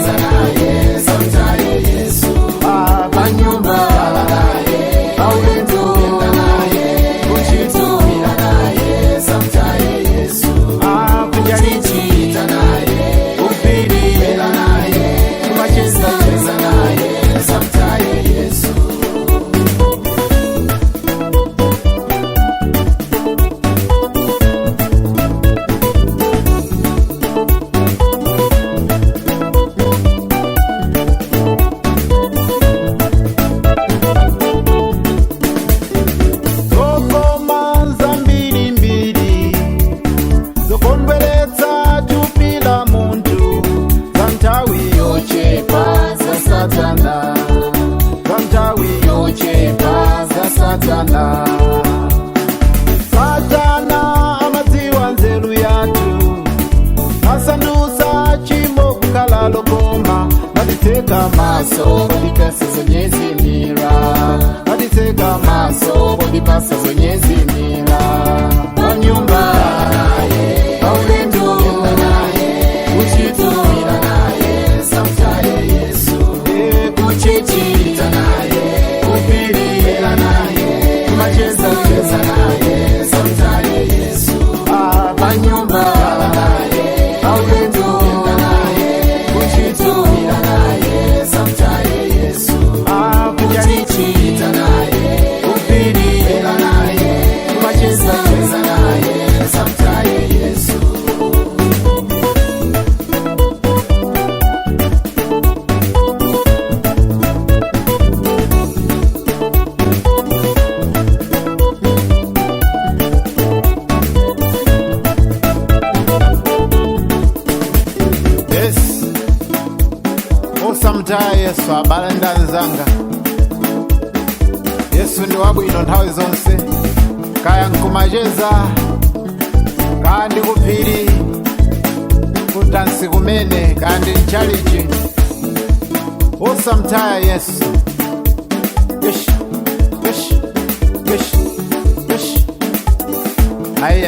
cheza naye samtaye Yesu panyumba naye paulendo naye kuchitumira naye samtaye Yesu kunyalichita naye upirira naye kumacheza cheza naye samtaye Yesu. Satana amaziwa nzeru yatu asandusa chimo kukala lokoma naditeka maso bodipesa zonyezi mira naditeka maso bodipasa zonyezi mira panyumba naye paulendo naye kuchitumira naye samtaye Yesu kuchichita naye kupirira naye kumacheza cheza naye samtaye Yesu panyumba naye paulendo naye kuchitumira naye samtaye Yesu kuchichita naye kupirira naye kumacheza cheza naye samtaye Yesu. Samtaye Yesu abalenda nzanga Yesu ndi wabwino nthawi zonse kaya nkumacheza kandi kupiri kutansi kumene kandi nchalichi osamtaye Yesu yesh yesh yesh yesh. Ayi